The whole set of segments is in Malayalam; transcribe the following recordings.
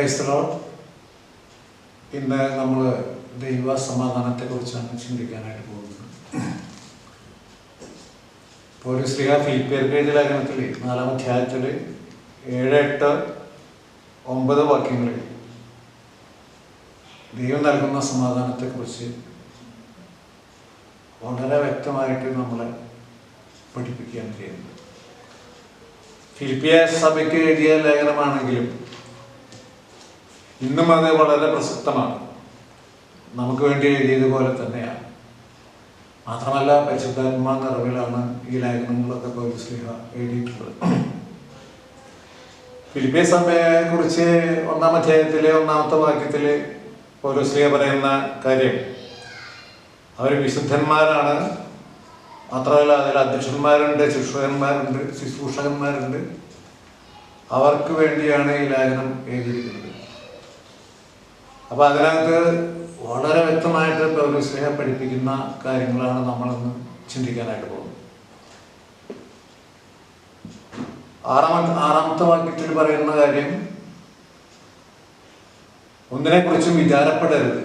Praise the Lord. ഇന്ന് നമ്മൾ ദൈവ സമാധാനത്തെക്കുറിച്ചാണ് ചിന്തിക്കാനായിട്ട് പോകുന്നത്. പൗലോസ് ശ്ലീഹ ഫിലിപ്പിയർക്ക് എഴുതിയ ലേഖനത്തിൽ 4-ാം അധ്യായത്തിൽ 7, 8, 9 വാക്യങ്ങളിൽ ദൈവം നൽകുന്ന സമാധാനത്തെക്കുറിച്ച് വളരെ വ്യക്തമായിട്ട് നമ്മളെ പഠിപ്പിക്കുകയാണ് ചെയ്യുന്നത്. ഫിലിപ്പിയ സഭയ്ക്ക് എഴുതിയ ലേഖനമാണെങ്കിലും ഇന്നും അത് വളരെ പ്രസക്തമാണ്. നമുക്ക് വേണ്ടി എഴുതിയതുപോലെ തന്നെയാണ്. മാത്രമല്ല പരിശുദ്ധാത്മാ നിറവിലാണ് ഈ ലേഖനങ്ങളൊക്കെ പൗലോസ് ശ്ലീഹ എഴുതിയിട്ടുള്ളത്. ഫിലിപ്പിയ സഭയെ കുറിച്ച് 1-ാം അധ്യായത്തിലെ 1-ാമത്തെ വാക്യത്തിൽ പൗലോസ് ശ്ലീഹ പറയുന്ന കാര്യം, അവർ വിശുദ്ധന്മാരാണ്. മാത്രമല്ല അതിൽ അധ്യക്ഷന്മാരുണ്ട്, ശുശ്രൂഷകന്മാരുണ്ട്. അവർക്ക് വേണ്ടിയാണ് ഈ ലേഖനം എഴുതിയിരിക്കുന്നത്. അപ്പോൾ അതിനകത്ത് വളരെ വ്യക്തമായിട്ട് പൗലോസ് ശ്ലീഹ പഠിപ്പിക്കുന്ന കാര്യങ്ങളാണ് നമ്മളിന്ന് ചിന്തിക്കാനായിട്ട് പോകുന്നത്. 6-ാമത്തെ വാക്യത്തിൽ പറയുന്ന കാര്യം, ഒന്നിനെക്കുറിച്ചും വിചാരപ്പെടരുത്.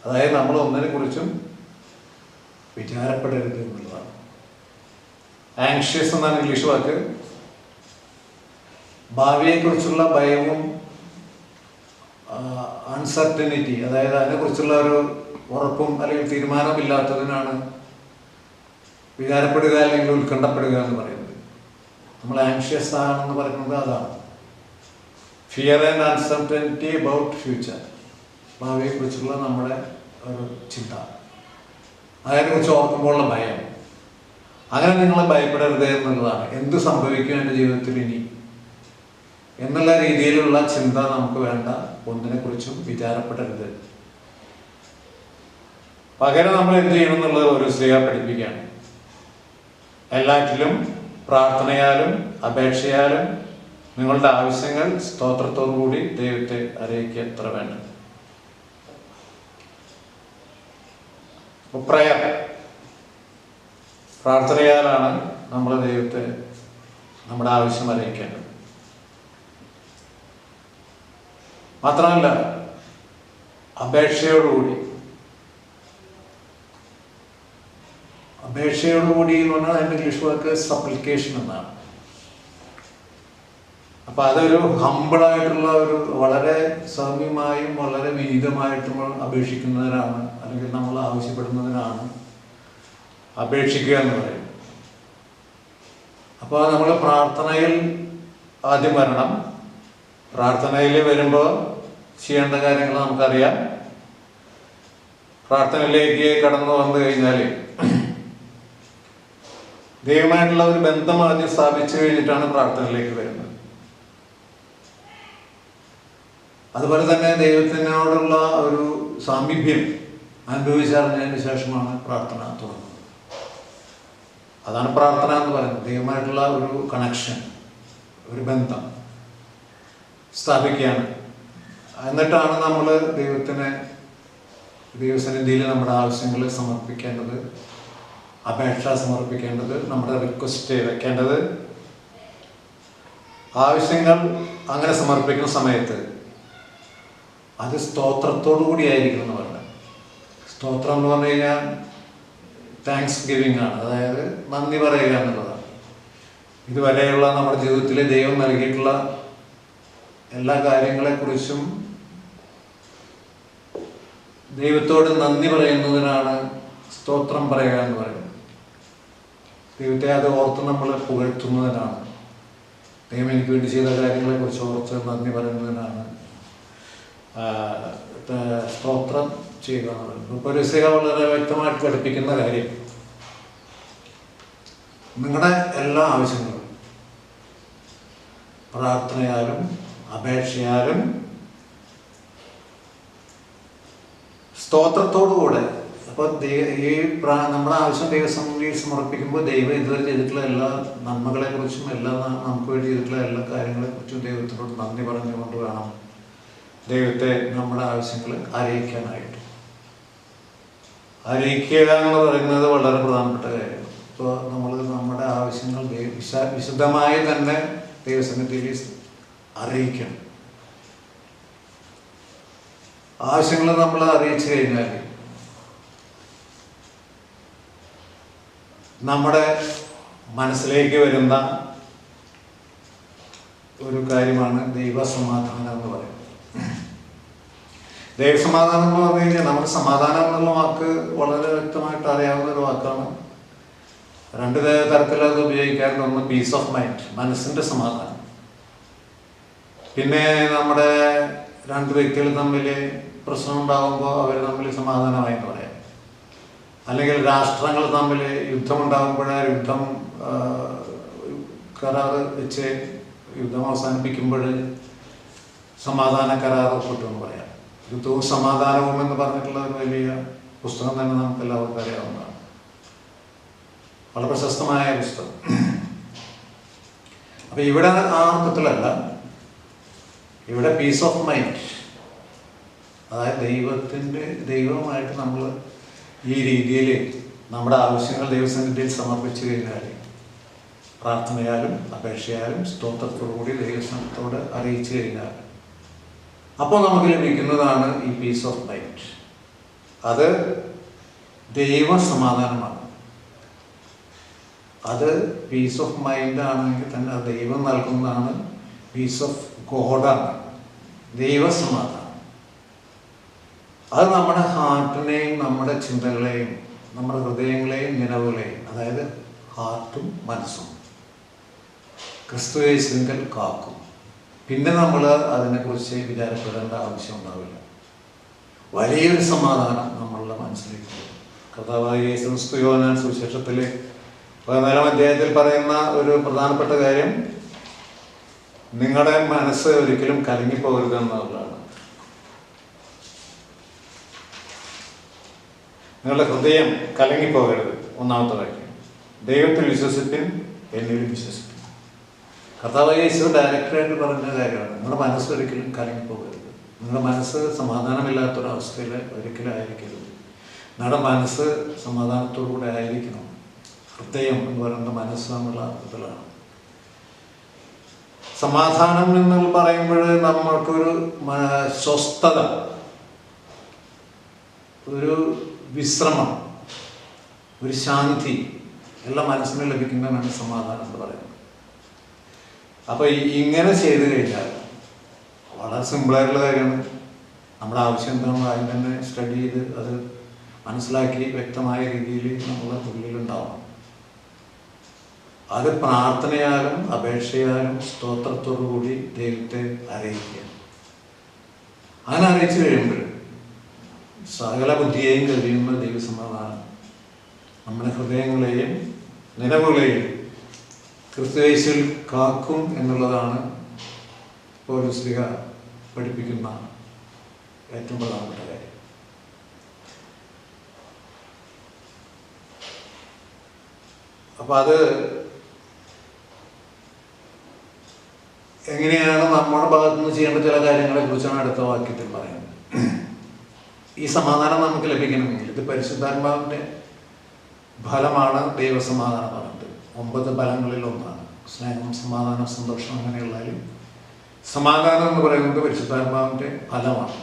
അതായത് നമ്മൾ ഒന്നിനെക്കുറിച്ചും വിചാരപ്പെടരുത് എന്നുള്ളതാണ്. ആങ്ഷ്യസ് എന്നാണ് ഇംഗ്ലീഷ് വാക്ക്. ഭാവിയെക്കുറിച്ചുള്ള ഭയവും അൺസർട്ടനിറ്റി, അതായത് അതിനെക്കുറിച്ചുള്ള ഒരു ഉറപ്പും അല്ലെങ്കിൽ തീരുമാനമില്ലാത്തതിനാണ് വിചാരപ്പെടുക അല്ലെങ്കിൽ ഉത്കണ്ഠപ്പെടുക എന്ന് പറയുന്നത്. നമ്മൾ ആങ്ഷ്യസ് ആണെന്ന് പറയുന്നത് അതാണ്. Fear and uncertainty about future, ഭാവിയെക്കുറിച്ചുള്ള നമ്മുടെ ഒരു ചിന്ത, അതിനെക്കുറിച്ച് ഓർക്കുമ്പോഴുള്ള ഭയം. അങ്ങനെ നിങ്ങൾ ഭയപ്പെടരുത് എന്നുള്ളതാണ്. എന്ത് സംഭവിക്കും എൻ്റെ ജീവിതത്തിൽ ഇനി എന്നുള്ള രീതിയിലുള്ള ചിന്ത നമുക്ക് വേണ്ട. ഒന്നിനെക്കുറിച്ചും വിചാരപ്പെടരുത്. പകരം നമ്മൾ എന്ത് ചെയ്യണം എന്നുള്ളത് ഒരു ശ്ലീഹ പഠിപ്പിക്കുകയാണ്. എല്ലാറ്റിലും പ്രാർത്ഥനയാലും അപേക്ഷയാലും നിങ്ങളുടെ ആവശ്യങ്ങൾ സ്തോത്രത്തോടു കൂടി ദൈവത്തെ അറിയിക്കുക എത്ര വേണ്ട. പ്രയർ, പ്രാർത്ഥനയാലാണ് നമ്മൾ ദൈവത്തെ നമ്മുടെ ആവശ്യം അറിയിക്കേണ്ടത്. മാത്രമല്ല അപേക്ഷയോടുകൂടി എന്ന് പറഞ്ഞാൽ അതിൻ്റെ ഇംഗ്ലീഷ് വാക്ക് സപ്ലിക്കേഷൻ എന്നാണ്. അപ്പം അതൊരു ഹമ്പിളായിട്ടുള്ള ഒരു വളരെ സൗമ്യമായും വളരെ വിനീതമായിട്ടും അപേക്ഷിക്കുന്നതിനാണ്, അല്ലെങ്കിൽ നമ്മൾ ആവശ്യപ്പെടുന്നതിനാണ് അപേക്ഷിക്കുക എന്ന് പറയുന്നത്. അപ്പോൾ നമ്മൾ പ്രാർത്ഥനയിൽ ആദ്യം വരണം. പ്രാർത്ഥനയിൽ വരുമ്പോൾ ചെയ്യേണ്ട കാര്യങ്ങൾ നമുക്കറിയാം. പ്രാർത്ഥനയിലേക്ക് കടന്നു വന്നു കഴിഞ്ഞാൽ ദൈവമായിട്ടുള്ള ഒരു ബന്ധം ആദ്യം സ്ഥാപിച്ചു കഴിഞ്ഞിട്ടാണ് പ്രാർത്ഥനയിലേക്ക് വരുന്നത്. അതുപോലെ തന്നെ ദൈവത്തിനോടുള്ള ഒരു സാമീപ്യം അനുഭവിച്ചറിഞ്ഞതിന് ശേഷമാണ് പ്രാർത്ഥന തുടങ്ങുന്നത്. അതാണ് പ്രാർത്ഥന എന്ന് പറയുന്നത്. ദൈവമായിട്ടുള്ള ഒരു കണക്ഷൻ, ഒരു ബന്ധം സ്ഥാപിക്കുകയാണ്. എന്നിട്ടാണ് നമ്മൾ ദൈവസന്നിധിയിൽ നമ്മുടെ ആവശ്യങ്ങൾ സമർപ്പിക്കേണ്ടത്, അപേക്ഷ സമർപ്പിക്കേണ്ടത്, നമ്മുടെ റിക്വസ്റ്റ് വെക്കേണ്ടത്. ആവശ്യങ്ങൾ അങ്ങനെ സമർപ്പിക്കുന്ന സമയത്ത് അത് സ്തോത്രത്തോടു കൂടി ആയിരിക്കണം എന്ന് പറഞ്ഞാൽ. സ്തോത്രം എന്ന് പറഞ്ഞു കഴിഞ്ഞാൽ താങ്ക്സ് ഗിവിങ് ആണ്, അതായത് നന്ദി പറയുക എന്നുള്ളതാണ്. ഇതുവരെയുള്ള നമ്മുടെ ജീവിതത്തിൽ ദൈവം നൽകിയിട്ടുള്ള എല്ലാ കാര്യങ്ങളെക്കുറിച്ചും ദൈവത്തോട് നന്ദി പറയുന്നതിനാണ് സ്തോത്രം പറയുക എന്ന് പറയുന്നത്. ദൈവത്തെ അത് ഓർത്ത് നമ്മൾ പുകഴ്ത്തുന്നതിനാണ്. ദൈവം എനിക്ക് വേണ്ടി ചെയ്ത കാര്യങ്ങളെക്കുറിച്ച് ഓർത്ത് നന്ദി പറയുന്നതിനാണ് സ്തോത്രം ചെയ്യുക എന്ന് പറയുന്നത്. പൗലോസ് ശ്ലീഹ വളരെ വ്യക്തമായിട്ട് പഠിപ്പിക്കുന്ന കാര്യം, നിങ്ങളുടെ എല്ലാ ആവശ്യങ്ങളും പ്രാർത്ഥനയാലും അപേക്ഷയാലും സ്തോത്രത്തോടുകൂടെ. അപ്പോൾ നമ്മുടെ ആവശ്യം ദൈവസന്നിധിയിൽ സമർപ്പിക്കുമ്പോൾ ദൈവം ഇതുവരെ ചെയ്തിട്ടുള്ള എല്ലാ നന്മകളെക്കുറിച്ചും നമുക്ക് വേണ്ടി ചെയ്തിട്ടുള്ള എല്ലാ കാര്യങ്ങളെക്കുറിച്ചും ദൈവത്തിനോട് നന്ദി പറഞ്ഞുകൊണ്ട് വേണം ദൈവത്തെ നമ്മുടെ ആവശ്യങ്ങൾ അറിയിക്കാനായിട്ട്. അറിയിക്കുക എന്ന് പറയുന്നത് വളരെ പ്രധാനപ്പെട്ട കാര്യമാണ്. ഇപ്പോൾ നമ്മൾ നമ്മുടെ ആവശ്യങ്ങൾ വിശുദ്ധമായി തന്നെ ദൈവസന്നിധിയിൽ അറിയിക്കണം. ആവശ്യങ്ങൾ നമ്മൾ അറിയിച്ചു കഴിഞ്ഞാൽ നമ്മുടെ മനസ്സിലേക്ക് വരുന്ന ഒരു കാര്യമാണ് ദൈവസമാധാനം എന്ന് പറയുന്നത്. ദൈവസമാധാനം എന്ന് പറഞ്ഞു കഴിഞ്ഞാൽ നമുക്ക് സമാധാനം എന്നുള്ള വാക്ക് വളരെ വ്യക്തമായിട്ട് അറിയാവുന്ന ഒരു വാക്കാണ്. രണ്ട് തരത്തിൽ അത് ഉപയോഗിക്കാറുണ്ട്. ഒന്ന് പീസ് ഓഫ് മൈൻഡ്, മനസ്സിൻ്റെ സമാധാനം. പിന്നെ നമ്മുടെ രണ്ട് വ്യക്തികൾ തമ്മിൽ പ്രശ്നം ഉണ്ടാകുമ്പോൾ അവർ തമ്മിൽ സമാധാനമായി എന്ന് പറയാം. അല്ലെങ്കിൽ രാഷ്ട്രങ്ങൾ തമ്മിൽ യുദ്ധമുണ്ടാകുമ്പോൾ യുദ്ധം കരാർ വെച്ച് യുദ്ധം അവസാനിപ്പിക്കുമ്പോൾ സമാധാന കരാർ ഒപ്പിട്ടെന്ന് പറയാം. യുദ്ധവും സമാധാനവും എന്ന് പറഞ്ഞിട്ടുള്ള ഒരു വലിയ പുസ്തകം തന്നെ നമുക്ക് എല്ലാവർക്കും അറിയാവുന്നതാണ്. വളരെ പ്രശസ്തമായ പുസ്തകം. അപ്പം ഇവിടെ ആ അർത്ഥത്തിലല്ല, ഇവിടെ പീസ് ഓഫ് മൈൻഡ്, അതായത് ദൈവവുമായിട്ട് നമ്മൾ ഈ രീതിയിൽ നമ്മുടെ ആവശ്യങ്ങൾ ദൈവസന്നിധിയിൽ സമർപ്പിച്ചു കഴിഞ്ഞാൽ പ്രാർത്ഥനയാലും അപേക്ഷയാലും സ്തോത്രത്തോടു കൂടി ദൈവത്തോട് അറിയിച്ചു കഴിഞ്ഞാൽ അപ്പോൾ നമുക്ക് ലഭിക്കുന്നതാണ് ഈ പീസ് ഓഫ് മൈൻഡ്. അത് ദൈവസമാധാനമാണ്. അത് പീസ് ഓഫ് മൈൻഡ് ആണെങ്കിൽ തന്നെ ദൈവം നൽകുന്നതാണ്. പീസ് ഓഫ് ഗോഡാണ് ദൈവസമാധാനം. അത് നമ്മുടെ ഹാർട്ടിനെയും നമ്മുടെ ചിന്തകളെയും നമ്മുടെ ഹൃദയങ്ങളെയും നിലവുകളെയും, അതായത് ഹാർട്ടും മനസ്സും ക്രിസ്തുയേശുവിങ്കൽ കാക്കും. പിന്നെ നമ്മൾ അതിനെക്കുറിച്ച് വിചാരപ്പെടേണ്ട ആവശ്യം ഉണ്ടാവില്ല. വലിയൊരു സമാധാനം നമ്മളുടെ മനസ്സിലേക്ക്. കർത്താവായ യേശു ക്രിസ്തു യോഹന്നാൻ സുവിശേഷത്തിൽ 14-ാം അധ്യായത്തിൽ പറയുന്ന ഒരു പ്രധാനപ്പെട്ട കാര്യം, നിങ്ങളുടെ മനസ്സ് ഒരിക്കലും കലങ്ങിപ്പോകരുത് എന്നുള്ളതാണ്. നിങ്ങളുടെ ഹൃദയം കലങ്ങിപ്പോകരുത്. ഒന്നാമത്തെ വാക്യം, ദൈവത്തിൽ വിശ്വസിപ്പിൻ, എന്നിൽ വിശ്വസിപ്പിൻ. കർത്താവായ യേശു ഡയറക്റ്റായിട്ട് പറഞ്ഞ കാര്യമാണ്. നിങ്ങളുടെ മനസ്സ് ഒരിക്കലും കലങ്ങിപ്പോകരുത്. നിങ്ങളുടെ മനസ്സ് സമാധാനമില്ലാത്തൊരവസ്ഥയിൽ ഒരിക്കലും ആയിരിക്കരുത്. നിങ്ങളുടെ മനസ്സ് സമാധാനത്തോടുകൂടെ ആയിരിക്കണം. ഹൃദയം എന്ന് പറയുന്നത് മനസ്സ് എന്നുള്ള അർത്ഥത്തിലാണ്. സമാധാനം എന്ന് പറയുമ്പോൾ നമ്മൾക്കൊരു സ്വസ്ഥത, ഒരു വിശ്രമം, ഒരു ശാന്തി എല്ലാം മനസ്സിന് ലഭിക്കുന്നതാണ് സമാധാനം എന്ന് പറയുന്നത്. അപ്പോൾ ഇങ്ങനെ ചെയ്തു കഴിഞ്ഞാൽ വളരെ സിമ്പിളായിട്ടുള്ള കാര്യമാണ്. നമ്മുടെ ആവശ്യം എന്താണെന്ന് ആദ്യം തന്നെ സ്റ്റഡി ചെയ്ത് അത് മനസ്സിലാക്കി വ്യക്തമായ രീതിയിൽ നമ്മളെ ഉള്ളിലുണ്ടാവണം. അത് പ്രാർത്ഥനയാലും അപേക്ഷയാലും സ്തോത്രത്തോടു കൂടി ദൈവത്തെ അറിയിക്കുക. അങ്ങനെ അറിയിച്ചു കഴിയുമ്പോൾ സകല ബുദ്ധിയെയും കഴിയുന്ന ദൈവസമാധാനം നമ്മുടെ ഹൃദയങ്ങളെയും നിലവുകളെയും ക്രിസ്തുയേശുവിൽ കാക്കും എന്നുള്ളതാണ് പൗലോസ്ലീഹ പഠിപ്പിക്കുന്ന ഏറ്റവും പ്രധാനപ്പെട്ട കാര്യം. അപ്പം അത് എങ്ങനെയാണ് നമ്മുടെ ഭാഗത്തു നിന്ന് ചെയ്യേണ്ട ചില കാര്യങ്ങളെ കുറിച്ചാണ് അടുത്ത വാക്യത്തിൽ പറയുന്നത്. ഈ സമാധാനം നമുക്ക് ലഭിക്കണമെങ്കിൽ ഇത് പരിശുദ്ധാത്മാവിൻ്റെ ഫലമാണ്. ദൈവസമാധാനം പറഞ്ഞത് 9 ഫലങ്ങളിൽ ഒന്നാണ്. സ്നേഹം, സമാധാനം, സന്തോഷം, അങ്ങനെയുള്ളതിൽ സമാധാനം എന്ന് പറയുന്നത് പരിശുദ്ധാത്മാവിൻ്റെ ഫലമാണ്.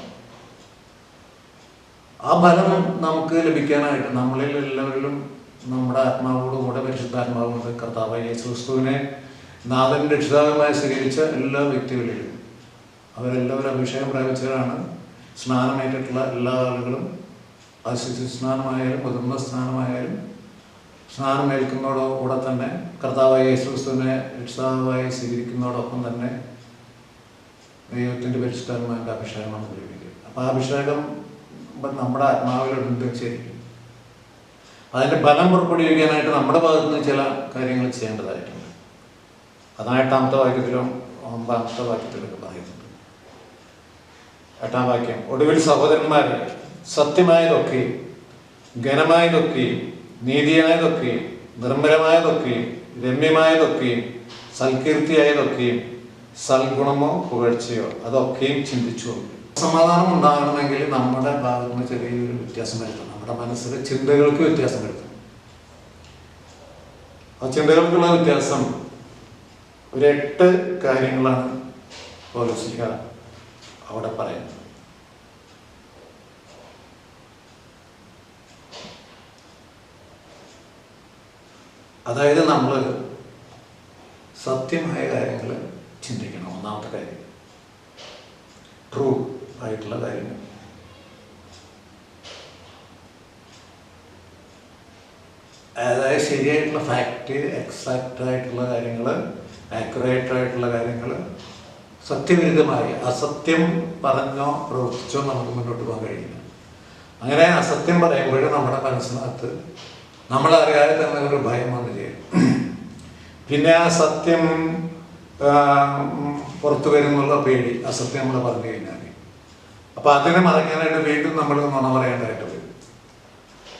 ആ ഫലം നമുക്ക് ലഭിക്കാനായിട്ട് നമ്മളിൽ എല്ലാവരിലും നമ്മുടെ ആത്മാവോടുകൂടെ പരിശുദ്ധാത്മാവുണ്ട്. കർത്താവായ യേശു ക്രിസ്തുവിനെ നാഥൻ രക്ഷിതാവുമായി സ്വീകരിച്ച എല്ലാ വ്യക്തികളിലും അവരെല്ലാവരും അഭിഷേകം പ്രാപിച്ചവരാണ്. സ്നാനമേറ്റിട്ടുള്ള എല്ലാ ആളുകളും, അത് ശിശു സ്നാനമായാലും മുതിർന്ന സ്നാനമായാലും, സ്നാനമേൽക്കുന്നതോടുകൂടെ തന്നെ കർത്താവായ യേശു ക്രിസ്തുവിനെ രക്ഷിതാവായി സ്വീകരിക്കുന്നതോടൊപ്പം തന്നെ ദൈവത്തിൻ്റെ പരിശുദ്ധാത്മാവിൻ്റെ അഭിഷേകമാണ് ലഭിക്കുക. അപ്പോൾ ആ അഭിഷേകം നമ്മുടെ ആത്മാവിലുണ്ട് ശരിക്കും. അതിൻ്റെ ഫലം പുറപ്പെടുവിക്കാനായിട്ട് നമ്മുടെ ഭാഗത്തു നിന്ന് ചില കാര്യങ്ങൾ ചെയ്യേണ്ടതായിട്ടുണ്ട്. അതാണ് 8-ാമത്തെ വാക്യത്തിലും 9-ാമത്തെ വാക്യത്തിലൊക്കെ പറയുന്നുണ്ട്. 8-ാം വാക്യം, ഒടുവിൽ സഹോദരന്മാരെ, സത്യമായതൊക്കെയും ഘനമായതൊക്കെയും നീതിയായതൊക്കെയും നിർമ്മലമായതൊക്കെയും രമ്യമായതൊക്കെയും സൽകീർത്തിയായതൊക്കെയും സൽഗുണമോ പുകഴ്ചയോ അതൊക്കെയും ചിന്തിച്ചു. സമാധാനം ഉണ്ടാകണമെങ്കിൽ നമ്മുടെ ഭാഗത്ത് നിന്ന് ചെറിയൊരു വ്യത്യാസം വരുത്തണം. നമ്മുടെ മനസ്സിലെ ചിന്തകൾക്ക് വ്യത്യാസം വരുത്തണം. ആ ചിന്തകൾക്കുള്ള വ്യത്യാസം ഒരു 8 കാര്യങ്ങളാണ് പൗലോസ്ലീഹ അവിടെ പറയുന്നത്. അതായത് നമ്മൾ സത്യമായ കാര്യങ്ങൾ ചിന്തിക്കണം. ഒന്നാമത്തെ കാര്യം ട്രൂ ആയിട്ടുള്ള കാര്യങ്ങൾ. അതായത് ശരിയായിട്ടുള്ള ഫാക്റ്റ്, എക്സാക്റ്റ് ആയിട്ടുള്ള കാര്യങ്ങൾ, ആക്യുറേറ്റ് ആയിട്ടുള്ള കാര്യങ്ങൾ. സത്യവിരുദ്ധമായി അസത്യം പറഞ്ഞോ പ്രവർത്തിച്ചോ നമുക്ക് മുന്നോട്ട് പോകാൻ കഴിയില്ല. അങ്ങനെ അസത്യം പറയുമ്പോഴും നമ്മുടെ മനസ്സിനകത്ത് നമ്മളറിയാതെ തന്നെ ഒരു ഭയം വന്നു ചേരും. പിന്നെ ആ സത്യം പുറത്തു വരുന്നുള്ള പേടി, അസത്യം നമ്മൾ പറഞ്ഞു കഴിഞ്ഞാൽ. അപ്പം അതിനെ മറയ്ക്കാനായിട്ട് വീണ്ടും നമ്മൾ നുണ പറയേണ്ടതായിട്ട് വരും.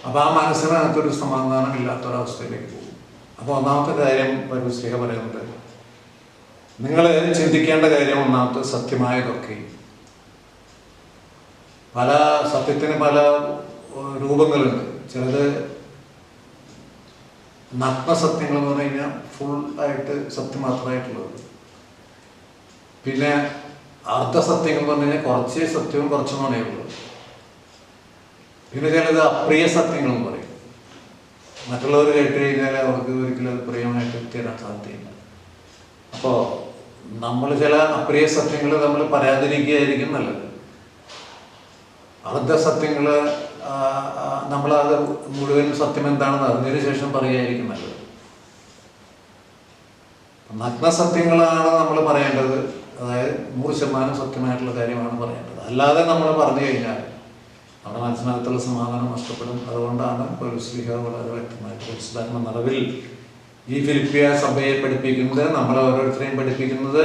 അപ്പോൾ ആ മനസ്സിനകത്തൊരു സമാധാനം ഇല്ലാത്തൊരവസ്ഥയിലേക്ക് പോകും. അപ്പോൾ ഒന്നാമത്തെ കാര്യം പൗലോസ് പറയുന്നത്, നിങ്ങൾ ചിന്തിക്കേണ്ട കാര്യം ഒന്നാമത്തെ സത്യമായതൊക്കെ. പല സത്യത്തിന് പല രൂപങ്ങളുണ്ട്. ചിലത് നഗ്നസത്യങ്ങൾ എന്ന് പറഞ്ഞു കഴിഞ്ഞാൽ ഫുൾ ആയിട്ട് സത്യം മാത്രമായിട്ടുള്ളത്. പിന്നെ അർദ്ധസത്യങ്ങൾ എന്ന് പറഞ്ഞു കഴിഞ്ഞാൽ കുറച്ച് സത്യവും കുറച്ച് നുണയുള്ളൂ. പിന്നെ ചിലത് അപ്രിയ സത്യങ്ങൾ എന്ന് പറയും. മറ്റുള്ളവർ കേട്ട് കഴിഞ്ഞാൽ അവർക്ക് ഒരിക്കലും അത് പ്രിയമായിട്ട് തീരാൻ സാധ്യതയില്ല. അപ്പോൾ നമ്മൾ ചില അപ്രിയ സത്യങ്ങൾ നമ്മൾ പറയാതിരിക്കുകയായിരിക്കും നല്ലത്. അർദ്ധസത്യങ്ങൾ നമ്മളത് മുഴുവൻ സത്യം എന്താണെന്ന് അറിഞ്ഞതിന് ശേഷം പറയുകയായിരിക്കും നല്ലത്. നഗ്നസത്യങ്ങളാണ് നമ്മൾ പറയേണ്ടത്. അതായത് 100% സത്യമായിട്ടുള്ള കാര്യമാണ് പറയേണ്ടത്. അല്ലാതെ നമ്മൾ പറഞ്ഞു കഴിഞ്ഞാൽ നമ്മുടെ മനസ്സിനകത്തുള്ള സമാധാനം നഷ്ടപ്പെടും. അതുകൊണ്ടാണ് പൗലോസ് വളരെ വ്യക്തമായിട്ട് പരിശുദ്ധാത്മ നിറവിൽ ഈ ഫിലിപ്പിയ സഭയെ പഠിപ്പിക്കുന്നത്, നമ്മളെ ഓരോരുത്തരെയും പഠിപ്പിക്കുന്നത്,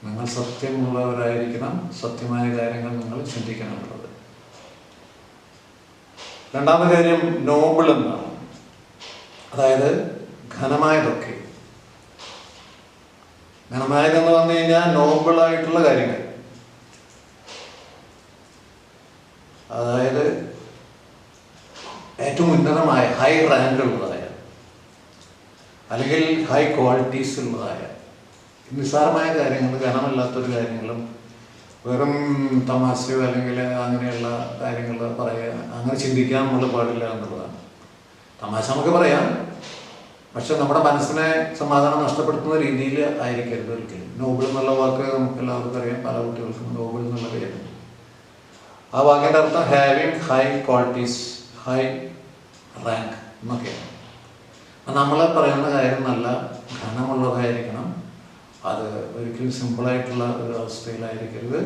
നിങ്ങൾ സത്യമുള്ളവരായിരിക്കണം, സത്യമായ കാര്യങ്ങൾ നിങ്ങൾ ചിന്തിക്കണം എന്നുള്ളത്. രണ്ടാമത്തെ കാര്യം നോബിൾ എന്നാണ്. അതായത് ഘനമായതൊക്കെ. ഘനമായതെന്ന് പറഞ്ഞു കഴിഞ്ഞാൽ നോബിളായിട്ടുള്ള കാര്യങ്ങൾ. അതായത് ഏറ്റവും ഉന്നതമായ ഹൈ റാങ്ക് ഉള്ളതായ, അല്ലെങ്കിൽ ഹൈ ക്വാളിറ്റീസ് ഉള്ളതായ, നിസ്സാരമായ കാര്യങ്ങൾ, ഘനമല്ലാത്തൊരു കാര്യങ്ങളും വെറും തമാശയോ അല്ലെങ്കിൽ അങ്ങനെയുള്ള കാര്യങ്ങൾ പറയുക, അങ്ങനെ ചിന്തിക്കാൻ നമ്മൾ പാടില്ല എന്നുള്ളതാണ്. തമാശ നമുക്ക് പറയാം, പക്ഷെ നമ്മുടെ മനസ്സിനെ സമാധാനം നഷ്ടപ്പെടുത്തുന്ന രീതിയിൽ ആയിരിക്കരുത് ഒരിക്കലും. നോബിൾ എന്നുള്ള വാക്ക് നമുക്ക് എല്ലാവർക്കും അറിയാം, പല കുട്ടികൾക്കും നോബിൾ എന്നുള്ള പേരുണ്ട്. ആ വാക്കിൻ്റെ അർത്ഥം having high qualities, high rank എന്നൊക്കെയാണ്. നമ്മൾ പറയുന്ന കാര്യം നല്ല ഘനമുള്ളതായിരിക്കണം. അത് ഒരിക്കലും സിമ്പിളായിട്ടുള്ള ഒരു അവസ്ഥയിലായിരിക്കരുത്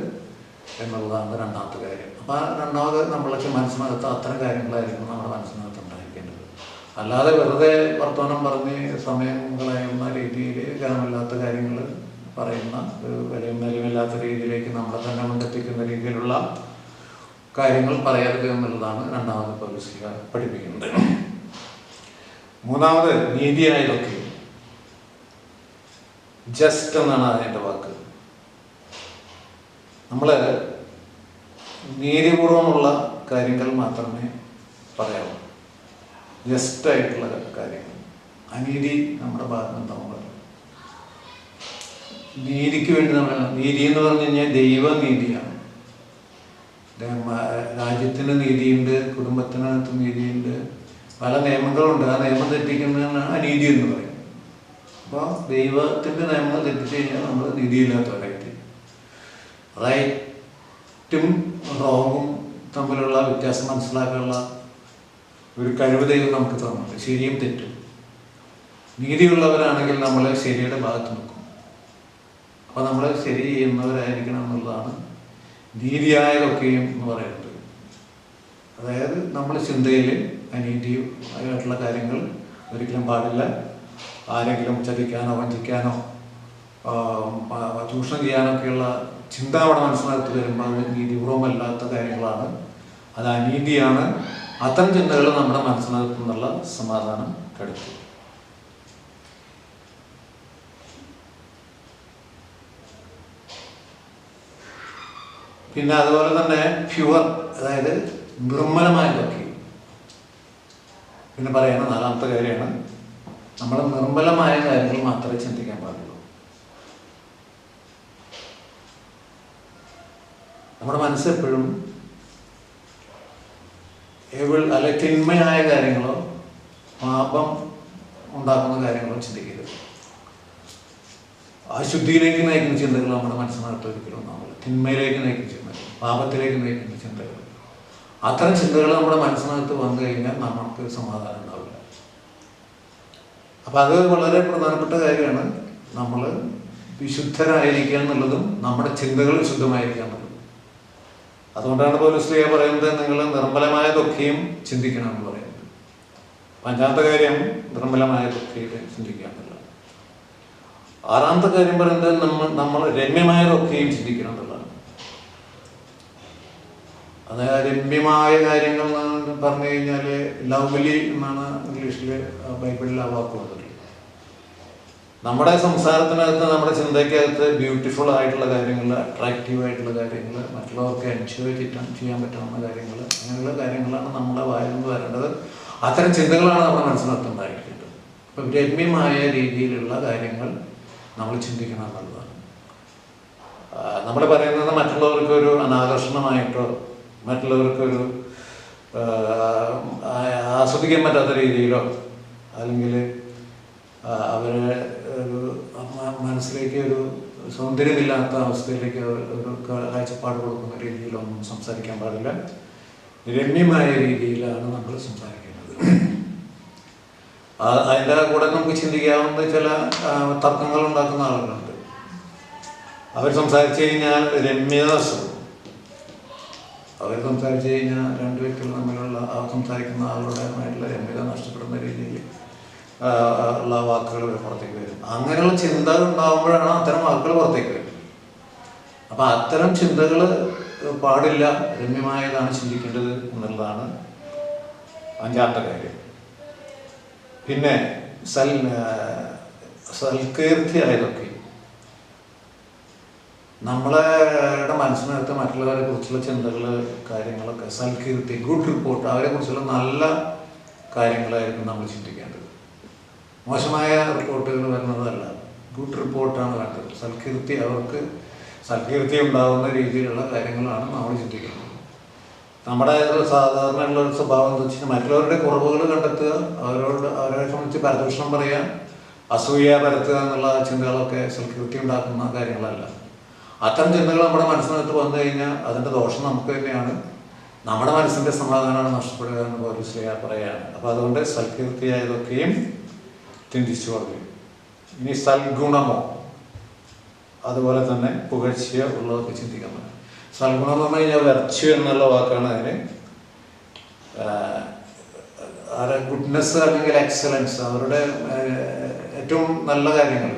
എന്നുള്ളതാണ് രണ്ടാമത്തെ കാര്യം. അപ്പോൾ ആ രണ്ടാമത് നമ്മളൊക്കെ മനസ്സിനകത്ത് അത്തരം കാര്യങ്ങളായിരിക്കും നമ്മുടെ മനസ്സിനകത്ത് ഉണ്ടായിരിക്കേണ്ടത്. അല്ലാതെ വെറുതെ വർത്തമാനം പറഞ്ഞ് സമയം കളയുന്ന രീതിയിൽ ഘനമില്ലാത്ത കാര്യങ്ങൾ പറയുന്ന, ഒരു വിലയും നിലയുമില്ലാത്ത രീതിയിലേക്ക് നമ്മളെ തന്നെ കൊണ്ടെത്തിക്കുന്ന രീതിയിലുള്ള കാര്യങ്ങൾ പറയരുത് എന്നുള്ളതാണ് രണ്ടാമത് പൗലോസ് പഠിപ്പിക്കുന്നത്. മൂന്നാമത് നീതിയായതൊക്കെ. ജസ്റ്റ് എന്നാണ് അതിൻ്റെ വാക്ക്. നമ്മൾ നീതിപൂർവമുള്ള കാര്യങ്ങൾ മാത്രമേ പറയാവൂ, ജസ്റ്റായിട്ടുള്ള കാര്യങ്ങൾ. അനീതി നമ്മുടെ ഭാഗത്ത് നമ്മൾ നീതിക്ക് വേണ്ടി നമ്മൾ, നീതി എന്ന് പറഞ്ഞു കഴിഞ്ഞാൽ ദൈവനീതിയാണ്. രാജ്യത്തിന് നീതിയുണ്ട്, കുടുംബത്തിനകത്ത് നീതിയുണ്ട്, പല നിയമങ്ങളുണ്ട്. ആ നിയമം തെറ്റിക്കുന്നതാണ് അനീതി എന്ന് പറയും. അപ്പോൾ ദൈവത്തിൻ്റെ നിയമങ്ങൾ തെറ്റിച്ച് കഴിഞ്ഞാൽ നമ്മൾ നീതിയില്ലാത്തവരായിട്ട്. റൈറ്റും റോങ്ങും തമ്മിലുള്ള വ്യത്യാസം മനസ്സിലാക്കാനുള്ള ഒരു കഴിവ് ദൈവം നമുക്ക് തന്നിട്ടുണ്ട്. ശരിയും തെറ്റും. നീതിയുള്ളവരാണെങ്കിൽ നമ്മൾ ശരിയുടെ ഭാഗത്ത് നിൽക്കും. അപ്പോൾ നമ്മൾ ശരി ചെയ്യുന്നവരായിരിക്കണം എന്നുള്ളതാണ് നീതിയായതൊക്കെയും എന്ന് പറയുന്നത്. അതായത് നമ്മൾ ചിന്തയിൽ അനീതിയും ആയിട്ടുള്ള കാര്യങ്ങൾ ഒരിക്കലും പാടില്ല. ആരെങ്കിലും ചതിക്കാനോ വഞ്ചിക്കാനോ ചൂഷണം ചെയ്യാനൊക്കെയുള്ള ചിന്ത അവിടെ മനസ്സിനകത്ത് വരുമ്പോൾ അത് നീതിപൂർവമല്ലാത്ത കാര്യങ്ങളാണ്, അത് അനീതിയാണ്. അത്തരം ചിന്തകൾ നമ്മുടെ മനസ്സിനകത്ത് നിന്നുള്ള സമാധാനം കെടുത്തും. പിന്നെ അതുപോലെ തന്നെ പ്യുവർ, അതായത് നിർമ്മലമായതൊക്കെ. പിന്നെ പറയുന്ന നാലാമത്തെ കാര്യമാണ്, നമ്മൾ നിർമ്മലമായ കാര്യങ്ങൾ മാത്രമേ ചിന്തിക്കാൻ പാടുള്ളൂ. നമ്മുടെ മനസ്സെപ്പോഴും അല്ലെ തിന്മയായ കാര്യങ്ങളോ പാപം ഉണ്ടാക്കുന്ന കാര്യങ്ങളും ചിന്തിക്കരുത്. അശുദ്ധിയിലേക്ക് നയിക്കുന്ന ചിന്തകൾ നമ്മുടെ മനസ്സിനകത്ത് ഒരിക്കലും ഉണ്ടാവില്ല. തിന്മയിലേക്ക് നയിക്കുന്ന ചിന്തകൾ, പാപത്തിലേക്ക് നയിക്കുന്ന ചിന്തകൾ, അത്തരം ചിന്തകൾ നമ്മുടെ മനസ്സിനകത്ത് വന്നു കഴിഞ്ഞാൽ നമുക്ക് സമാധാനം ഉണ്ടാവില്ല. അപ്പം അത് വളരെ പ്രധാനപ്പെട്ട കാര്യമാണ്. നമ്മൾ വിശുദ്ധരായിരിക്കുക എന്നുള്ളതും നമ്മുടെ ചിന്തകൾ വിശുദ്ധമായിരിക്കുക എന്നുള്ളതും. അതുകൊണ്ടാണ് പൗലോസ് പറയുന്നത് നിങ്ങൾ നിർമ്മലമായതൊക്കെയും ചിന്തിക്കണം എന്ന് പറയുന്നത്. അഞ്ചാമത്തെ കാര്യം നിർമ്മലമായതൊക്കെയും ചിന്തിക്കുക എന്നുള്ളത്. ആറാമത്തെ കാര്യം പറയുന്നത് നമ്മൾ രമ്യമായതൊക്കെയും ചിന്തിക്കണം എന്നുള്ളതാണ്. അതായത് രമ്യമായ കാര്യങ്ങൾ എന്ന് പറഞ്ഞു കഴിഞ്ഞാൽ ലവ്ലി എന്നാണ് ഇംഗ്ലീഷിൽ ബൈബിളിൽ ആ വാക്ക് വന്നിട്ടുള്ളത്. നമ്മുടെ സംസാരത്തിനകത്ത്, നമ്മുടെ ചിന്തയ്ക്കകത്ത് ബ്യൂട്ടിഫുൾ ആയിട്ടുള്ള കാര്യങ്ങൾ, അട്രാക്റ്റീവ് ആയിട്ടുള്ള കാര്യങ്ങൾ, മറ്റുള്ളവർക്ക് എൻജോയ് ചെയ്യാൻ പറ്റുന്ന കാര്യങ്ങൾ, അങ്ങനെയുള്ള കാര്യങ്ങളാണ് നമ്മളെ വായിൽ നിന്ന് വരേണ്ടത്. അത്തരം ചിന്തകളാണ് നമ്മുടെ മനസ്സിനകത്ത് ഉണ്ടായിരിക്കേണ്ടത്. അപ്പം രമ്യമായ രീതിയിലുള്ള കാര്യങ്ങൾ നമ്മൾ ചിന്തിക്കണം എന്നുള്ളതാണ്. നമ്മൾ പറയുന്നത് മറ്റുള്ളവർക്കൊരു അനാകർഷണമായിട്ടോ മറ്റുള്ളവർക്കൊരു ആസ്വദിക്കാൻ പറ്റാത്ത രീതിയിലോ അല്ലെങ്കിൽ അവരെ ഒരു മനസ്സിലേക്ക് ഒരു സൗന്ദര്യമില്ലാത്ത അവസ്ഥയിലേക്ക് ഒരു കാഴ്ചപ്പാട് കൊടുക്കുന്ന രീതിയിലൊന്നും സംസാരിക്കാൻ പാടില്ല. രമ്യമായ രീതിയിലാണ് നമ്മൾ സംസാരിക്കുന്നത്. അതിൻ്റെ കൂടെ നമുക്ക് ചിന്തിക്കാവുന്ന ചില തർക്കങ്ങൾ ഉണ്ടാക്കുന്ന ആളുകളുണ്ട്. അവർ സംസാരിച്ചു കഴിഞ്ഞാൽ രമ്യത നഷ്ടപ്പെടും. അവർ സംസാരിച്ചു കഴിഞ്ഞാൽ രണ്ട് വ്യക്തികൾ തമ്മിലുള്ള സംസാരിക്കുന്ന ആളുടേതായിട്ടുള്ള രമ്യത നഷ്ടപ്പെടുന്ന രീതിയിൽ ഉള്ള വാക്കുകൾ പുറത്തേക്ക് വരും. അങ്ങനെയുള്ള ചിന്തകൾ ഉണ്ടാകുമ്പോഴാണ് അത്തരം വാക്കുകൾ പുറത്തേക്ക് വരും. അപ്പം അത്തരം ചിന്തകൾ പാടില്ല. രമ്യമായതാണ് ചിന്തിക്കേണ്ടത് എന്നുള്ളതാണ് അഞ്ചാമത്തെ കാര്യം. പിന്നെ സൽകീർത്തിയായതൊക്കെ നമ്മളുടെ മനസ്സിനകത്ത് മറ്റുള്ളവരെ കുറിച്ചുള്ള ചിന്തകൾ, കാര്യങ്ങളൊക്കെ സൽകീർത്തി, ഗുഡ് റിപ്പോർട്ട്, അവരെ കുറിച്ചുള്ള നല്ല കാര്യങ്ങളായിരിക്കും നമ്മൾ ചിന്തിക്കേണ്ടത്. മോശമായ റിപ്പോർട്ടുകൾ വരുന്നതല്ല, ഗുഡ് റിപ്പോർട്ടാണ് വേണ്ടത്. അവർക്ക് സൽകീർത്തി ഉണ്ടാകുന്ന രീതിയിലുള്ള കാര്യങ്ങളാണ് നമ്മൾ ചിന്തിക്കുന്നത്. നമ്മുടെ സാധാരണയുള്ള ഒരു സ്വഭാവം എന്താ വെച്ചാൽ മറ്റുള്ളവരുടെ കുറവുകൾ കണ്ടെത്തുക, അവരെ സംബന്ധിച്ച് പരദൂഷണം പറയുക, അസൂയ പരത്തുക എന്നുള്ള ചിന്തകളൊക്കെ സൽകീർത്തി ഉണ്ടാക്കുന്ന കാര്യങ്ങളല്ല. അത്തരം ചിന്തകൾ നമ്മുടെ മനസ്സിനകത്ത് വന്നു കഴിഞ്ഞാൽ അതിൻ്റെ ദോഷം നമുക്ക് തന്നെയാണ്. നമ്മുടെ മനസ്സിൻ്റെ സമാധാനമാണ് നഷ്ടപ്പെടുക എന്ന് പൗലോസ് പറയുകയാണ്. അപ്പോൾ അതുകൊണ്ട് സൽകീർത്തിയായതൊക്കെയും ചിന്തിച്ചു പറയും. ഇനി സൽഗുണമോ അതുപോലെ തന്നെ പുകഴ്ച ഉള്ളതൊക്കെ ചിന്തിക്കാൻ പറ്റും. സൽഗുണം എന്ന് പറഞ്ഞു കഴിഞ്ഞാൽ വെർച്യു എന്നുള്ള വാക്കാണ് അതിന്. ഗുഡ്നെസ് അല്ലെങ്കിൽ എക്സലൻസ്, അവരുടെ ഏറ്റവും നല്ല കാര്യങ്ങൾ,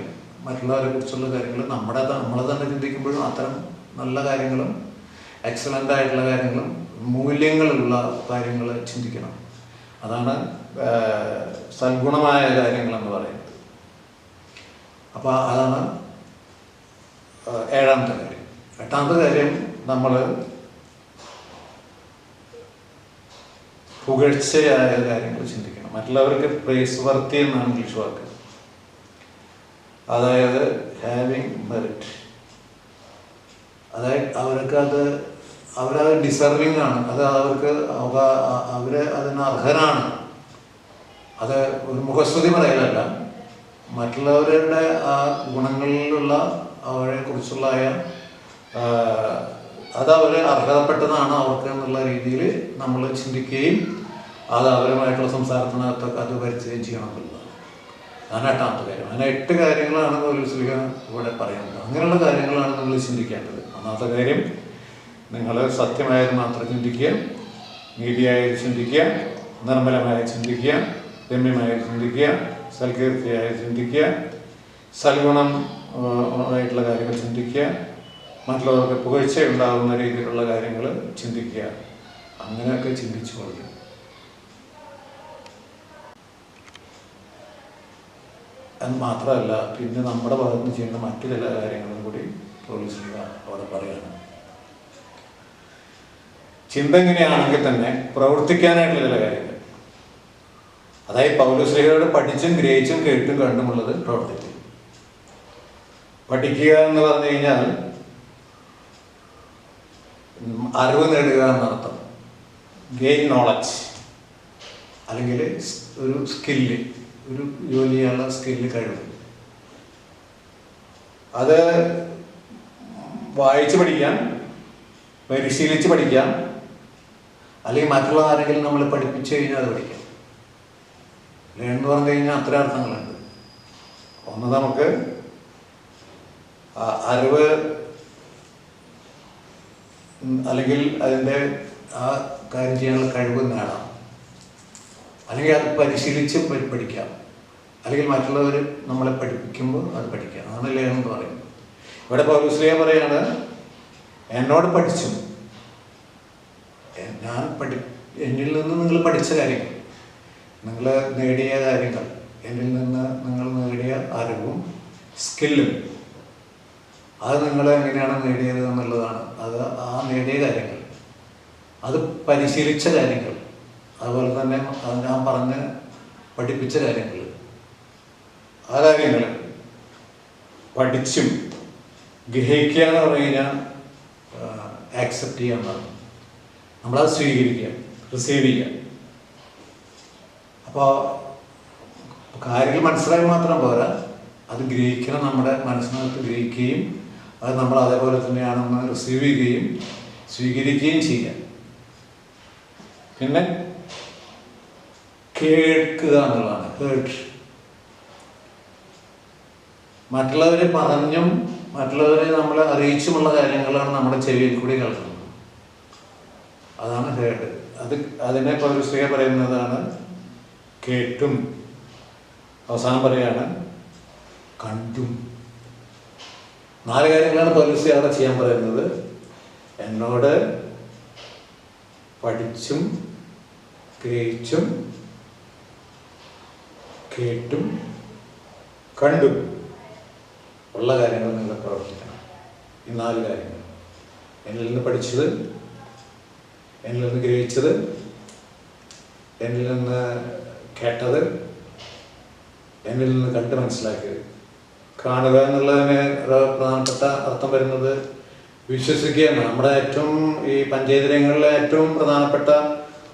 മറ്റുള്ളവരെ കുറിച്ചുള്ള കാര്യങ്ങൾ നമ്മൾ തന്നെ ചിന്തിക്കുമ്പോഴും അത്തരം നല്ല കാര്യങ്ങളും എക്സലൻ്റ് ആയിട്ടുള്ള കാര്യങ്ങളും മൂല്യങ്ങളുള്ള കാര്യങ്ങൾ ചിന്തിക്കണം. അതാണ് സൽഗുണമായ കാര്യങ്ങളെന്ന് പറയുന്നത്. അപ്പോൾ അതാണ് ഏഴാമത്തെ കാര്യം. എട്ടാമത്തെ കാര്യം നമ്മൾ പുകഴ്ചയായ കാര്യങ്ങൾ ചിന്തിക്കണം. മറ്റുള്ളവർക്ക് പ്രൈസ് വർത്തി എന്നാണ് ഇംഗ്ലീഷ് വാക്ക്. അതായത് ഹാവിങ് മെറിറ്റ്, അതായത് അവരത് ഡിസർവിങ് ആണ്, അത് അവര് അതിന് അർഹരാണ്. അത് ഒരു മുഖസ്തുതി പറയലല്ല, മറ്റുള്ളവരുടെ ആ ഗുണങ്ങളിലുള്ള അവരെ കുറിച്ചുള്ള അത് അവർ അർഹതപ്പെട്ടതാണ് അവർക്ക് എന്നുള്ള രീതിയിൽ നമ്മൾ ചിന്തിക്കുകയും അത് അവരുമായിട്ടുള്ള സംസാരത്തിനകത്തൊക്കെ അത് പരിചയം ചെയ്യണം എന്നുള്ളതാണ്. അതാണ് എട്ടാമത്തെ കാര്യം. അങ്ങനെ 8 കാര്യങ്ങളാണ് പൗലോസ് ഇവിടെ പറയുന്നത്. അങ്ങനെയുള്ള കാര്യങ്ങളാണ് നിങ്ങൾ ചിന്തിക്കേണ്ടത്. ഒന്നാമത്തെ കാര്യം, നിങ്ങൾ സത്യമായത് മാത്രം ചിന്തിക്കുക, നീതിയായത് ചിന്തിക്കുക, നിർമ്മലമായി ചിന്തിക്കുക, രമ്യമായി ചിന്തിക്കുക, സൽകീർത്തിയായി ചിന്തിക്കുക, സൽഗുണം ആയിട്ടുള്ള കാര്യങ്ങൾ ചിന്തിക്കുക, മറ്റുള്ളവർക്ക് പുകഴ്ച ഉണ്ടാകുന്ന രീതിയിലുള്ള കാര്യങ്ങൾ ചിന്തിക്കുക. അങ്ങനെയൊക്കെ ചിന്തിച്ചു കൊള്ളുക. അത് മാത്രമല്ല, പിന്നെ നമ്മുടെ ഭാഗത്ത് നിന്ന് ചെയ്യുന്ന മറ്റു ചില കാര്യങ്ങളും കൂടി പൗലോസ് അവിടെ പറയുകയാണ്. ചിന്ത എങ്ങനെയാണെങ്കിൽ തന്നെ പ്രവർത്തിക്കാനായിട്ടുള്ള ചില കാര്യങ്ങൾ, അതായത് പൗലോസ് പഠിച്ചും ഗ്രഹിച്ചും കേട്ടും കണ്ടുമുള്ളത് പ്രവർത്തിക്കും. പഠിക്കുക എന്ന് പറഞ്ഞു കഴിഞ്ഞാൽ അറിവ് നേടുക എന്നർത്ഥം. ഗെയിൻ നോളജ് അല്ലെങ്കിൽ ഒരു സ്കില്ല്, ഒരു ജോലി ചെയ്യാനുള്ള സ്കില്ല്, കഴിവ്. അത് വായിച്ച് പഠിക്കാം, പരിശീലിച്ച് പഠിക്കാം, അല്ലെങ്കിൽ മറ്റുള്ള ആരെങ്കിലും നമ്മൾ പഠിപ്പിച്ചു കഴിഞ്ഞാൽ അത് പഠിക്കാം. ലേൺ എന്ന് പറഞ്ഞു കഴിഞ്ഞാൽ അത്ര അർത്ഥങ്ങളുണ്ട്. ഒന്ന്, നമുക്ക് അറിവ് അല്ലെങ്കിൽ അതിൻ്റെ ആ കാര്യം ചെയ്യാനുള്ള കഴിവ് നേടാം, അല്ലെങ്കിൽ അത് പരിശീലിച്ച് പഠിക്കാം, അല്ലെങ്കിൽ മറ്റുള്ളവർ നമ്മളെ പഠിപ്പിക്കുമ്പോൾ അത് പഠിക്കാം. അതാണ് ലേൺ എന്ന് പറയുന്നത്. ഇവിടെ പൗലോസ് പറയാണ്, എന്നോട് പഠിച്ചു, എന്നിൽ നിന്ന് നിങ്ങൾ പഠിച്ച കാര്യങ്ങൾ, നിങ്ങൾ നേടിയ കാര്യങ്ങൾ, എന്നിൽ നിന്ന് നിങ്ങൾ നേടിയ അറിവും സ്കില്ലും, അത് നിങ്ങൾ എങ്ങനെയാണ് നേടിയത് എന്നുള്ളതാണ്. അത് ആ നേടിയ കാര്യങ്ങൾ, അത് പരിശീലിച്ച കാര്യങ്ങൾ, അതുപോലെ തന്നെ അത് ഞാൻ പറഞ്ഞ് പഠിപ്പിച്ച കാര്യങ്ങൾ, ആ കാര്യങ്ങൾ പഠിച്ചും ഗ്രഹിക്കുക എന്ന് പറഞ്ഞു കഴിഞ്ഞാൽ ആക്സെപ്റ്റ് ചെയ്യുക എന്നാണ്. നമ്മളത് സ്വീകരിക്കുക, റിസീവ് ചെയ്യുക. അപ്പോൾ കാര്യങ്ങൾ മനസ്സിലായി മാത്രം പോരാ, അത് ഗ്രഹിക്കണം, നമ്മുടെ മനസ്സിനകത്ത് ഗ്രഹിക്കുകയും അത് നമ്മൾ അതേപോലെ തന്നെയാണെന്ന് റിസീവ് ചെയ്യുകയും സ്വീകരിക്കുകയും ചെയ്യുക. പിന്നെ കേൾക്കുക എന്നുള്ളതാണ്. ഹേർട്ട്. മറ്റുള്ളവരെ പറഞ്ഞും മറ്റുള്ളവരെ നമ്മളെ അറിയിച്ചുമുള്ള കാര്യങ്ങളാണ് നമ്മുടെ ചെവിയിൽ കൂടി കേൾക്കുന്നത്. അതാണ് ഹേർഡ്. അതിനെ പൗലോസ് പറയുന്നതാണ് കേട്ടും. അവസാനം പറയാണ് കണ്ടും. 4 കാര്യങ്ങളാണ് പൗലോസ് അവിടെ ചെയ്യാൻ പറയുന്നത്. എന്നോട് പഠിച്ചും ഗ്രഹിച്ചും കേട്ടും കണ്ടും ഉള്ള കാര്യങ്ങൾ നിങ്ങൾ പ്രവർത്തിക്കണം. ഈ 4 കാര്യങ്ങൾ: എന്നിൽ നിന്ന് പഠിച്ചത്, എന്നിൽ നിന്ന് ഗ്രഹിച്ചത്, എന്നിൽ നിന്ന് കേട്ടത്, എന്നിൽ നിന്ന് കണ്ട് മനസ്സിലാക്കിയത്. കാണുക എന്നുള്ളതിന് പ്രധാനപ്പെട്ട അർത്ഥം വരുന്നത് വിശ്വസിക്കുകയാണ്. നമ്മുടെ ഏറ്റവും ഈ പഞ്ചേന്ദ്രിയങ്ങളിലെ ഏറ്റവും പ്രധാനപ്പെട്ട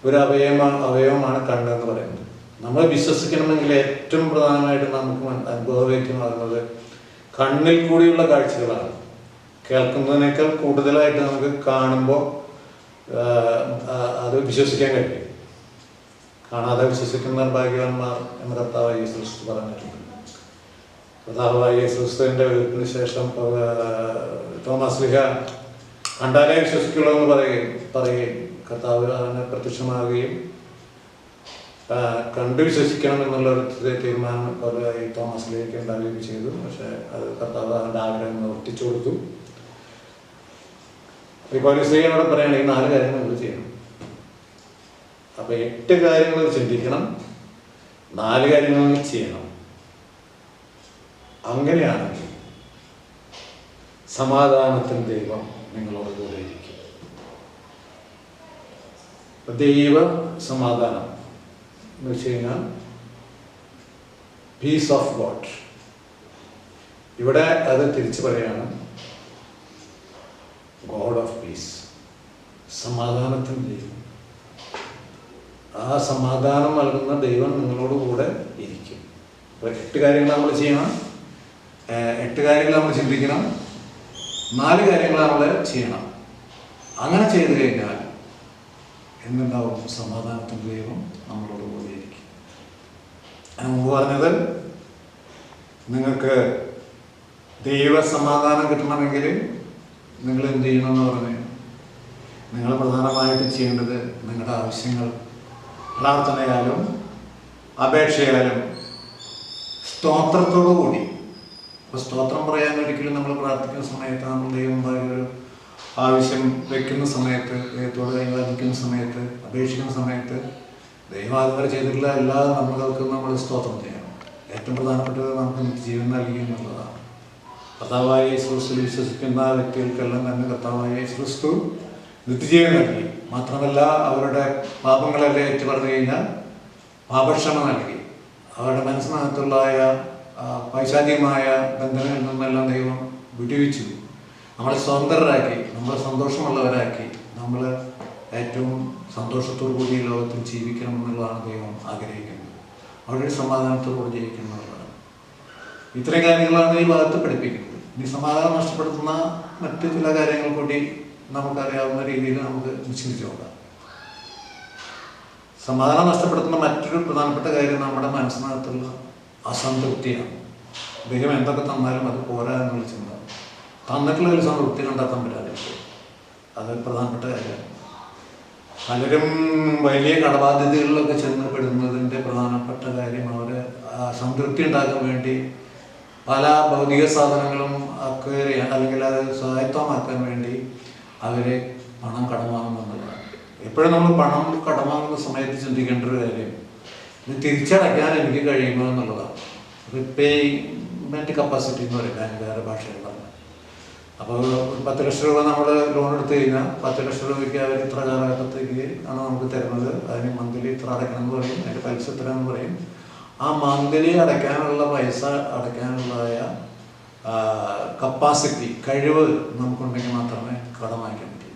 ഒരു അവയവമാണ് കണ്ണ് എന്ന് പറയുന്നത്. നമ്മൾ വിശ്വസിക്കണമെങ്കിൽ ഏറ്റവും പ്രധാനമായിട്ട് നമുക്ക് അനുഭവവേദ്യമാകുന്നത് കണ്ണിൽ കൂടിയുള്ള കാഴ്ചകളാണ്. കേൾക്കുന്നതിനേക്കാൾ കൂടുതലായിട്ട് നമുക്ക് കാണുമ്പോൾ അത് വിശ്വസിക്കാൻ കഴിയും. കാണാതെ വിശ്വസിക്കുന്ന ഭാഗ്യവാന്മാർ എന്ന് കർത്താവായ യേശു ക്രിസ്തു പറഞ്ഞിട്ടുണ്ട്. കർത്താവായ യേശു ക്രിസ്തുവിൻ്റെ എഴുത്തിന് ശേഷം തോമസ് ലീഹ കണ്ടാലേ വിശ്വസിക്കുള്ളൂ എന്ന് പറയുകയും കർത്താവ് അതിനെ പ്രത്യക്ഷമാവുകയും കണ്ടു വിശ്വസിക്കണം എന്നുള്ള ഒരു തീരുമാനം ഈ തോമസ് ലീഹയ്ക്ക് ഉണ്ടാവുകയും ചെയ്തു. പക്ഷെ അത് കർത്താവ് അതിൻ്റെ ആഗ്രഹം നിവർത്തിച്ചു കൊടുത്തു. ഈ പൗലോസ് അവിടെ പറയുകയാണ്, ഈ 4 കാര്യങ്ങൾ നിങ്ങൾ ചെയ്യണം. അപ്പൊ 8 കാര്യങ്ങൾ ചിന്തിക്കണം, 4 കാര്യങ്ങൾ ചെയ്യണം. അങ്ങനെയാണെങ്കിൽ സമാധാനത്തിന് ദൈവം നിങ്ങളോട് കൂടെ ഇരിക്കും. ദൈവ സമാധാനം എന്ന് വെച്ച് കഴിഞ്ഞാൽ പീസ് ഓഫ് ഗോഡ്. ഇവിടെ അത് തിരിച്ചു പറയാണ്, ഗോഡ് ഓഫ് പീസ്, സമാധാനത്തിന് ദൈവം. ആ സമാധാനം നൽകുന്ന ദൈവം നിങ്ങളോട് കൂടെ ഇരിക്കും. അപ്പോൾ 8 കാര്യങ്ങൾ നമ്മൾ ചെയ്യണം, 8 കാര്യങ്ങൾ നമ്മൾ ചിന്തിക്കണം, 4 കാര്യങ്ങൾ നമ്മൾ ചെയ്യണം. അങ്ങനെ ചെയ്തു കഴിഞ്ഞാൽ എന്തുണ്ടാവും? സമാധാനത്തിൻ്റെ ദൈവം നമ്മളോട് കൂടെ ഇരിക്കും. ഞാൻ മുമ്പ് പറഞ്ഞത്, നിങ്ങൾക്ക് ദൈവ സമാധാനം കിട്ടണമെങ്കിൽ നിങ്ങൾ എന്ത് ചെയ്യണമെന്ന് പറഞ്ഞ്, നിങ്ങൾ പ്രധാനമായിട്ട് ചെയ്യേണ്ടത് നിങ്ങളുടെ ആവശ്യങ്ങൾ പ്രാർത്ഥനയാലും അപേക്ഷയാലും സ്തോത്രത്തോടു കൂടി. അപ്പോൾ സ്തോത്രം പറയാൻ ഒരിക്കലും നമ്മൾ പ്രാർത്ഥിക്കുന്ന സമയത്ത്, നമ്മൾ ദൈവമായ ഒരു ആവശ്യം വയ്ക്കുന്ന സമയത്ത്, ദൈവത്തോട് കൈവാദിക്കുന്ന സമയത്ത്, അപേക്ഷിക്കുന്ന സമയത്ത് ദൈവം അതുവരെ ചെയ്തിട്ടുള്ള എല്ലാ നമ്മൾക്കും നമ്മൾ സ്തോത്രം ചെയ്യണം. ഏറ്റവും പ്രധാനപ്പെട്ടത് നമുക്ക് നിത്യജീവൻ നൽകി എന്നുള്ളതാണ്. കർത്താവായ യേശു ക്രിസ്തുവിൽ വിശ്വസിക്കുന്ന വ്യക്തികൾക്കെല്ലാം തന്നെ കർത്താവായ യേശു ക്രിസ്തു നിത്യജീവൻ നൽകി. മാത്രമല്ല, അവരുടെ പാപങ്ങളെല്ലാം ഏറ്റുപറഞ്ഞു കഴിഞ്ഞാൽ പാപക്ഷമ നൽകി. അവരുടെ മനസ്സിനകത്തുള്ള പൈശാചികമായ ബന്ധങ്ങളിൽ നിന്നെല്ലാം ദൈവം വിടുവിച്ചു. നമ്മളെ സ്വതന്ത്രരാക്കി, നമ്മളെ സന്തോഷമുള്ളവരാക്കി, നമ്മൾ ഏറ്റവും സന്തോഷത്തോടു കൂടി ലോകത്തിൽ ജീവിക്കണം എന്നുള്ളതാണ് ദൈവം ആഗ്രഹിക്കുന്നത്. വളരെ സമാധാനത്തോടുകൂടി ജീവിക്കുന്നവരാണ്. ഇത്രയും കാര്യങ്ങളാണ് ഈ ഭാഗത്ത് പഠിപ്പിക്കുന്നത്. ഇനി സമാധാനം നഷ്ടപ്പെടുത്തുന്ന മറ്റ് ചില കാര്യങ്ങൾ കൂടി നമുക്കറിയാവുന്ന രീതിയിൽ നമുക്ക് നിശ്ചയിച്ചു നോക്കാം. സമാധാനം നഷ്ടപ്പെടുത്തുന്ന മറ്റൊരു പ്രധാനപ്പെട്ട കാര്യം നമ്മുടെ മനസ്സിനകത്തുള്ള അസംതൃപ്തിയാണ്. ദൈവം എന്തൊക്കെ തന്നാലും അത് പോരാ എന്നുള്ള ചിന്ത, തന്നിട്ടുള്ള ഒരു സംതൃപ്തി കണ്ടെത്താൻ പറ്റാതിരിക്കും. അത് പ്രധാനപ്പെട്ട കാര്യമാണ്. പലരും വലിയ കടബാധ്യതകളിലൊക്കെ ചെന്ന് പെടുന്നതിൻ്റെ പ്രധാനപ്പെട്ട കാര്യം അവർ സംതൃപ്തി ഉണ്ടാക്കാൻ വേണ്ടി പല ഭൗതിക സാധനങ്ങളും അക്വയർ ചെയ്യാൻ അല്ലെങ്കിൽ അത് സ്വായത്തമാക്കാൻ വേണ്ടി അവരെ പണം കടം വാങ്ങുന്നുള്ളതാണ്. എപ്പോഴും നമ്മൾ പണം കടം വാങ്ങുന്ന സമയത്ത് ചിന്തിക്കേണ്ട ഒരു കാര്യം ഇത് തിരിച്ചടയ്ക്കാൻ എനിക്ക് കഴിയുമോ എന്നുള്ളതാണ്. റിപ്പേയ്മെൻറ്റ് കപ്പാസിറ്റി എന്ന് പറയും ബാങ്കുകാരുടെ ഭാഷയിൽ പറഞ്ഞാൽ. അപ്പോൾ 10 ലക്ഷം രൂപ നമ്മൾ ലോൺ എടുത്തു കഴിഞ്ഞാൽ 10 ലക്ഷം രൂപയ്ക്ക് അവർ ഇത്ര കാലഘട്ടത്തേക്ക് ആണ് നമുക്ക് തരുന്നത്. അതിന് മന്ത്ലി ഇത്ര അടയ്ക്കണം എന്ന് പറയും, അതിൻ്റെ പലിശ എത്ര എന്ന് പറയും. ആ മന്ത്ലി അടയ്ക്കാനുള്ള പൈസ അടയ്ക്കാനുള്ളതായ കപ്പാസിറ്റി, കഴിവ് നമുക്കുണ്ടെങ്കിൽ മാത്രമേ കടം വാങ്ങിക്കാൻ പറ്റൂ.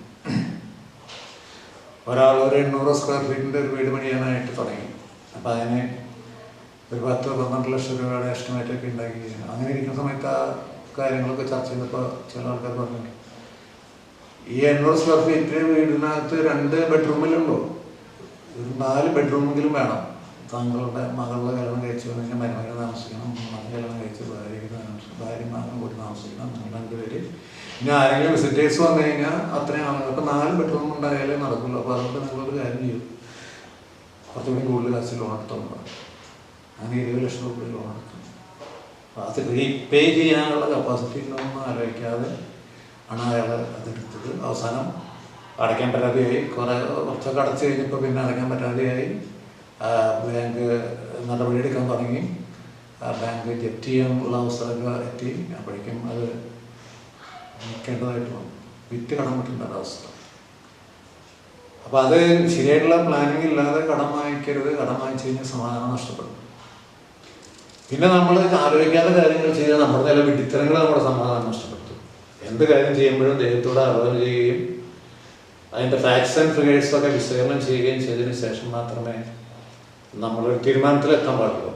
ഒരാൾ ഒരു 800 സ്ക്വയർ ഫീറ്റിൻ്റെ ഒരു വീട് പണിയാനായിട്ട് തുടങ്ങി. അപ്പോൾ അതിന് ഒരു 10-12 ലക്ഷം രൂപയുടെ എസ്റ്റിമേറ്റൊക്കെ ഉണ്ടാക്കി. അങ്ങനെ ഇരിക്കുന്ന സമയത്ത് ആ കാര്യങ്ങളൊക്കെ ചർച്ച ചെയ്തപ്പോൾ ചില ആൾക്കാർ പറഞ്ഞു, ഈ 800 സ്ക്വയർ ഫീറ്റ് വീടിനകത്ത് 2 ബെഡ്റൂമിലുണ്ടോ, ഒരു 4 ബെഡ്റൂമെങ്കിലും വേണം. താങ്കളുടെ മകളുടെ കല്യാണം കഴിച്ചു കഴിഞ്ഞാൽ മരുമകനെ താമസിക്കണം, മകൻ കല്യാണം കഴിച്ച് ഭാര്യ മകനും കൂടി താമസിക്കണം, നിങ്ങൾ 2 പേര്. ഇനി ആരെങ്കിലും വിസിറ്റേഴ്സ് വന്നു കഴിഞ്ഞാൽ അത്രയും ആളുകൾ. അപ്പോൾ 4 ബെഡ്റൂം ഉണ്ടായാലേ നടക്കുള്ളൂ. അപ്പോൾ അതുകൊണ്ട് നിങ്ങളൊരു കാര്യം ചെയ്യും, കുറച്ചുകൂടി കൂടുതൽ കാശ് ലോൺ എടുത്തോണ്ട്. അങ്ങനെ 20 ലക്ഷം രൂപ ലോൺ എടുത്തു. അപ്പോൾ അത് റീപേ ചെയ്യാനുള്ള കപ്പാസിറ്റി ഉണ്ടോയെന്ന് ആലോചിക്കാതെ ആണ് അയാൾ അതെടുത്തത്. അവസാനം അടയ്ക്കാൻ പറ്റാതെയായി. കുറച്ചൊക്കെ അടച്ചു കഴിഞ്ഞപ്പോൾ പിന്നെ അടയ്ക്കാൻ പറ്റാതെയായി. ബാങ്ക് നടപടിയെടുക്കാൻ തുടങ്ങി. ബാങ്ക് ജപ്തി ചെയ്യാനുള്ള അവസരമൊക്കെ എത്തി. അപ്പോഴേക്കും അത് വിൽക്കേണ്ടതായിട്ട് വന്നു. വിറ്റ് കടം കിട്ടേണ്ട ഒരവസ്ഥ. അപ്പോൾ അത് ശരിയായിട്ടുള്ള പ്ലാനിങ് ഇല്ലാതെ കടം വാങ്ങിക്കരുത്. കടം വാങ്ങിച്ചു കഴിഞ്ഞാൽ സമാധാനം നഷ്ടപ്പെടും. പിന്നെ നമ്മൾ ആലോചിക്കാത്ത കാര്യങ്ങൾ ചെയ്താൽ നമ്മുടെ ചില വിഡിത്തരങ്ങൾ നമ്മുടെ സമാധാനം നഷ്ടപ്പെടുത്തും. എന്ത് കാര്യം ചെയ്യുമ്പോഴും ദൈവത്തോട് ആലോചന ചെയ്യുകയും അതിൻ്റെ ഫാക്ട്സ് ആൻഡ് ഫിഗേഴ്സൊക്കെ വിശകലനം ചെയ്യുകയും ചെയ്തതിന് ശേഷം മാത്രമേ നമ്മളൊരു തീരുമാനത്തിലെത്താൻ പാടുള്ളൂ.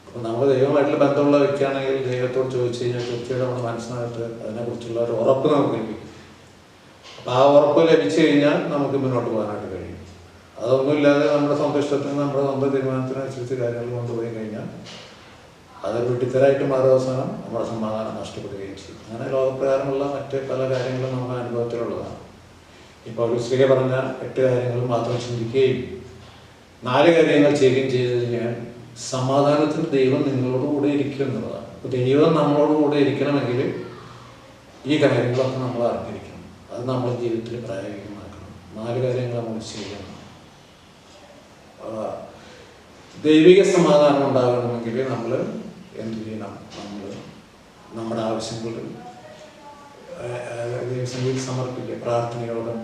അപ്പോൾ നമ്മൾ ദൈവമായിട്ടുള്ള ബന്ധമുള്ള വ്യക്തിയാണെങ്കിൽ ദൈവത്തോട് ചോദിച്ചു കഴിഞ്ഞാൽ തീർച്ചയായിട്ടും നമ്മുടെ മനസ്സിനകത്ത് അതിനെക്കുറിച്ചുള്ള ഒരു ഉറപ്പ് നമുക്ക് ലഭിക്കും. അപ്പോൾ ആ ഉറപ്പ് ലഭിച്ചു കഴിഞ്ഞാൽ നമുക്ക് മുന്നോട്ട് പോകാനായിട്ട് കഴിയും. അതൊന്നുമില്ലാതെ നമ്മുടെ സ്വന്തം ഇഷ്ടത്തിന് നമ്മുടെ സ്വന്തം തീരുമാനത്തിനനുസരിച്ച് കാര്യങ്ങൾ കൊണ്ടുപോയി കഴിഞ്ഞാൽ അത് വിട്ടിത്തരായിട്ട് മാറും. അവസാനം നമ്മുടെ സമാധാനം നഷ്ടപ്പെടുകയും ചെയ്യും. അങ്ങനെ ലോകപ്രകാരമുള്ള മറ്റ് പല കാര്യങ്ങളും നമ്മുടെ അനുഭവത്തിലുള്ളതാണ്. ഇപ്പോൾ ഒരു സ്ത്രീ പറഞ്ഞ 8 കാര്യങ്ങൾ മാത്രം ചിന്തിക്കുകയും 4 കാര്യങ്ങൾ ചെയ്യുകയും ചെയ്തു കഴിഞ്ഞാൽ സമാധാനത്തിന് ദൈവം നിങ്ങളോടുകൂടെ ഇരിക്കും എന്നുള്ളതാണ്. അപ്പോൾ ദൈവം നമ്മളോടുകൂടെ ഇരിക്കണമെങ്കിൽ ഈ കാര്യങ്ങളൊക്കെ നമ്മൾ അറിഞ്ഞിരിക്കണം. അത് നമ്മുടെ ജീവിതത്തിൽ പ്രായോഗികമാക്കണം. 4 കാര്യങ്ങൾ നമ്മൾ ചെയ്യണം. ദൈവിക സമാധാനം ഉണ്ടാകണമെങ്കിൽ നമ്മൾ എന്ത് ചെയ്യണം? നമ്മൾ നമ്മുടെ ആവശ്യങ്ങൾ ദൈവസന്നിധിയിൽ സമർപ്പിക്കുക. പ്രാർത്ഥനയോടും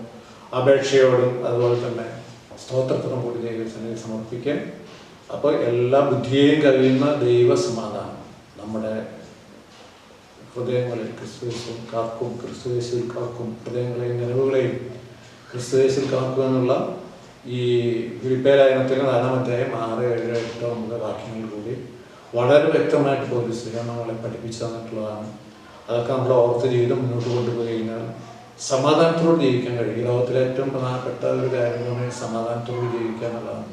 അപേക്ഷയോടും അതുപോലെ തന്നെ സ്തോത്രത്തിനും കൂടി ദൈവസന്നിധിയിൽ സമർപ്പിക്കുക. അപ്പോൾ എല്ലാ ബുദ്ധിയെയും കഴിയുന്ന ദൈവസമാധാനം നമ്മുടെ ഹൃദയങ്ങളിൽ ക്രിസ്തുയേശുവിൽ കാക്കും. ക്രിസ്തുയേശുവിൽ കാക്കും. ഹൃദയങ്ങളെയും നിലവുകളെയും ക്രിസ്തുയേശുവിൽ കാക്കുക എന്നുള്ള ഈ ഫിലിപ്പിയ ലേഖനത്തിലെ 4-ാം അധ്യായം 6, 7, 8, 9 വാക്യങ്ങൾ കൂടി വളരെ വ്യക്തമായിട്ട് പൗലോസ് നമ്മളെ പഠിപ്പിച്ചു തന്നിട്ടുള്ളതാണ്. അതൊക്കെ നമ്മൾ ഓർത്ത് ജീവിതം മുന്നോട്ട് കൊണ്ടുപോയി കഴിഞ്ഞാൽ സമാധാനത്തോട് ജീവിക്കാൻ കഴിയും. ലോകത്തിലെ ഏറ്റവും പ്രധാനപ്പെട്ട ഒരു കാര്യം എന്ന് പറഞ്ഞാൽ സമാധാനത്തോട് ജീവിക്കുക എന്നുള്ളതാണ്.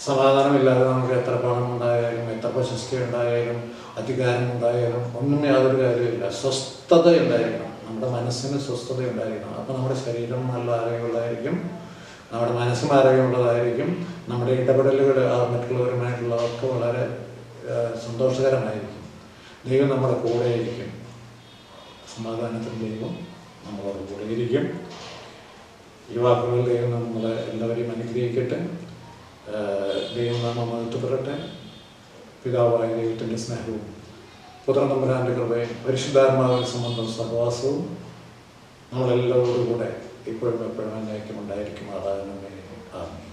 സമാധാനമില്ലാതെ നമുക്ക് എത്ര പണം ഉണ്ടായാലും എത്ര പ്രശസ്തി ഉണ്ടായാലും അധികാരം ഉണ്ടായാലും ഒന്നും യാതൊരു കാര്യമില്ല. സ്വസ്ഥത ഉണ്ടായിരിക്കണം. നമ്മുടെ മനസ്സിന് സ്വസ്ഥത ഉണ്ടായിരിക്കണം. അപ്പോൾ നമ്മുടെ ശരീരം നല്ല ആരോഗ്യമുള്ളതായിരിക്കും, നമ്മുടെ മനസ്സും ആരോഗ്യമുള്ളതായിരിക്കും, നമ്മുടെ ഇടപെടലുകൾ മറ്റുള്ളവരുമായിട്ടുള്ളതൊക്കെ വളരെ സന്തോഷകരമായിരിക്കും. ദൈവം നമ്മുടെ കൂടെയിരിക്കും. സമാധാനത്തിൽ ദൈവം നമ്മളോട് കൂടെയിരിക്കും. ഈ വാക്കുകൾ ദൈവം നമ്മളെ എല്ലാവരെയും അനുഗ്രഹിക്കട്ടെ. ദൈവം നാമം മഹത്വപ്പെടട്ടെ. പിതാവായ ദൈവത്തിൻ്റെ സ്നേഹവും പുത്രൻ തമ്പുരാൻ്റെ കൃപയും പരിശുദ്ധാത്മാവിന്റെ സംബന്ധം സഹവാസവും നമ്മളെല്ലാവരോടും കൂടെ ഇപ്പോഴും എപ്പോഴും എന്നേക്കും ഉണ്ടായിരിക്കും. ആമേൻ.